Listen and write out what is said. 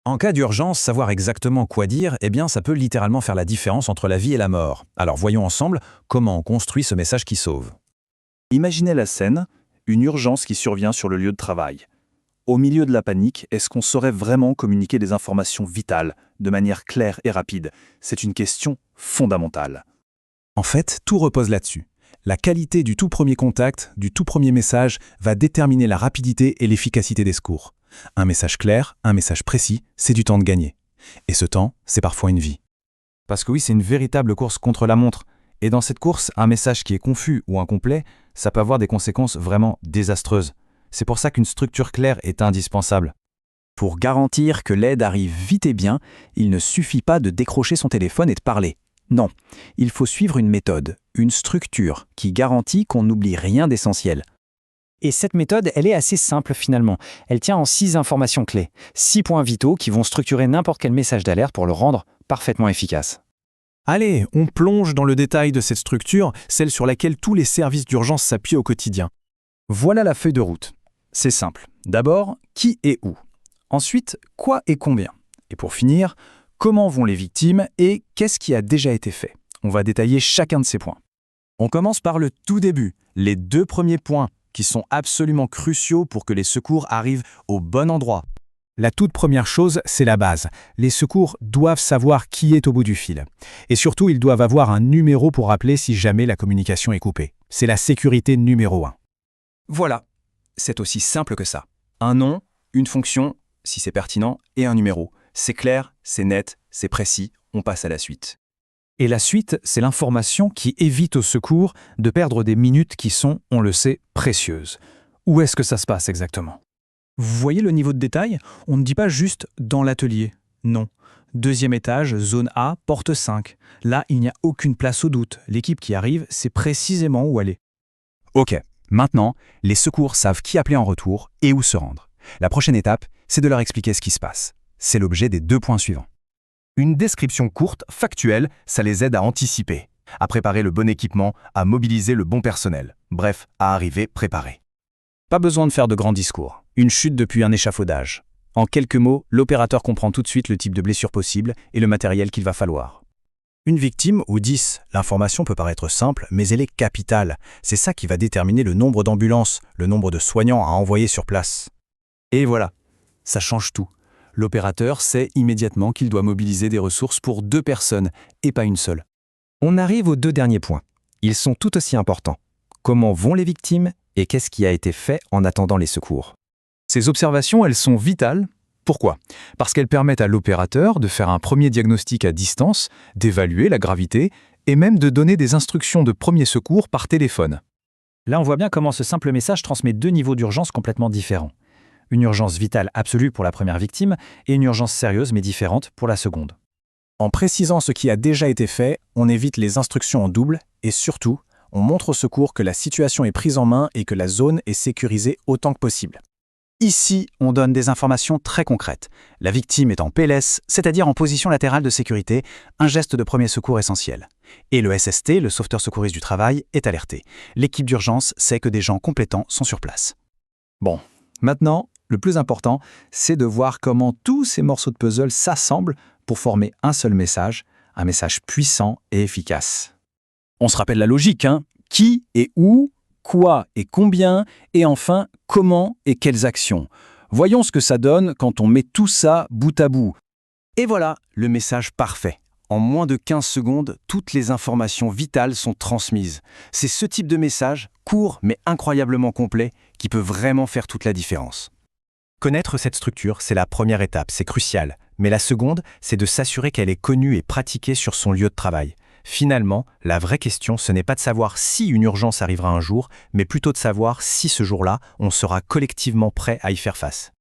En cas d'urgence, savoir exactement quoi dire, ça peut littéralement faire la différence entre la vie et la mort. Alors voyons ensemble comment on construit ce message qui sauve. Imaginez la scène, une urgence qui survient sur le lieu de travail. Au milieu de la panique, est-ce qu'on saurait vraiment communiquer des informations vitales, de manière claire et rapide? C'est une question fondamentale. En fait, tout repose là-dessus. La qualité du tout premier contact, du tout premier message, va déterminer la rapidité et l'efficacité des secours. Un message clair, un message précis, c'est du temps de gagner. Et ce temps, c'est parfois une vie. Parce que oui, c'est une véritable course contre la montre. Et dans cette course, un message qui est confus ou incomplet, ça peut avoir des conséquences vraiment désastreuses. C'est pour ça qu'une structure claire est indispensable. Pour garantir que l'aide arrive vite et bien, il ne suffit pas de décrocher son téléphone et de parler. Non, il faut suivre une méthode, une structure qui garantit qu'on n'oublie rien d'essentiel. Et cette méthode, elle est assez simple finalement. Elle tient en 6 informations clés, 6 points vitaux qui vont structurer n'importe quel message d'alerte pour le rendre parfaitement efficace. Allez, on plonge dans le détail de cette structure, celle sur laquelle tous les services d'urgence s'appuient au quotidien. Voilà la feuille de route. C'est simple. D'abord, qui et où. Ensuite, quoi et combien. Et pour finir, comment vont les victimes et qu'est-ce qui a déjà été fait. On va détailler chacun de ces points. On commence par le tout début, les 2 premiers points, qui sont absolument cruciaux pour que les secours arrivent au bon endroit. La toute première chose, c'est la base. Les secours doivent savoir qui est au bout du fil. Et surtout, ils doivent avoir un numéro pour appeler si jamais la communication est coupée. C'est la sécurité numéro 1. Voilà, c'est aussi simple que ça. Un nom, une fonction, si c'est pertinent, et un numéro. C'est clair, c'est net, c'est précis, on passe à la suite. Et la suite, c'est l'information qui évite au secours de perdre des minutes qui sont, on le sait, précieuses. Où est-ce que ça se passe exactement ? Vous voyez le niveau de détail ? On ne dit pas juste « dans l'atelier ». Non. 2e étage, zone A, porte 5. Là, il n'y a aucune place au doute. L'équipe qui arrive sait précisément où aller. Ok, maintenant, les secours savent qui appeler en retour et où se rendre. La prochaine étape, c'est de leur expliquer ce qui se passe. C'est l'objet des 2 points suivants. Une description courte, factuelle, ça les aide à anticiper, à préparer le bon équipement, à mobiliser le bon personnel. Bref, à arriver préparé. Pas besoin de faire de grands discours. Une chute depuis un échafaudage. En quelques mots, l'opérateur comprend tout de suite le type de blessure possible et le matériel qu'il va falloir. Une victime ou 10, l'information peut paraître simple, mais elle est capitale. C'est ça qui va déterminer le nombre d'ambulances, le nombre de soignants à envoyer sur place. Et voilà, ça change tout. L'opérateur sait immédiatement qu'il doit mobiliser des ressources pour 2 personnes et pas une seule. On arrive aux 2 derniers points. Ils sont tout aussi importants. Comment vont les victimes et qu'est-ce qui a été fait en attendant les secours ? Ces observations, elles sont vitales. Pourquoi ? Parce qu'elles permettent à l'opérateur de faire un premier diagnostic à distance, d'évaluer la gravité et même de donner des instructions de premier secours par téléphone. Là, on voit bien comment ce simple message transmet 2 niveaux d'urgence complètement différents. Une urgence vitale absolue pour la première victime et une urgence sérieuse mais différente pour la seconde. En précisant ce qui a déjà été fait, on évite les instructions en double et surtout, on montre au secours que la situation est prise en main et que la zone est sécurisée autant que possible. Ici, on donne des informations très concrètes. La victime est en PLS, c'est-à-dire en position latérale de sécurité, un geste de premier secours essentiel. Et le SST, le sauveteur secouriste du travail, est alerté. L'équipe d'urgence sait que des gens compétents sont sur place. Bon, maintenant, le plus important, c'est de voir comment tous ces morceaux de puzzle s'assemblent pour former un seul message, un message puissant et efficace. On se rappelle la logique, hein ? Qui et où, quoi et combien, et enfin, comment et quelles actions. Voyons ce que ça donne quand on met tout ça bout à bout. Et voilà, le message parfait. En moins de 15 secondes, toutes les informations vitales sont transmises. C'est ce type de message, court mais incroyablement complet, qui peut vraiment faire toute la différence. Connaître cette structure, c'est la première étape, c'est crucial. Mais la seconde, c'est de s'assurer qu'elle est connue et pratiquée sur son lieu de travail. Finalement, la vraie question, ce n'est pas de savoir si une urgence arrivera un jour, mais plutôt de savoir si ce jour-là, on sera collectivement prêt à y faire face.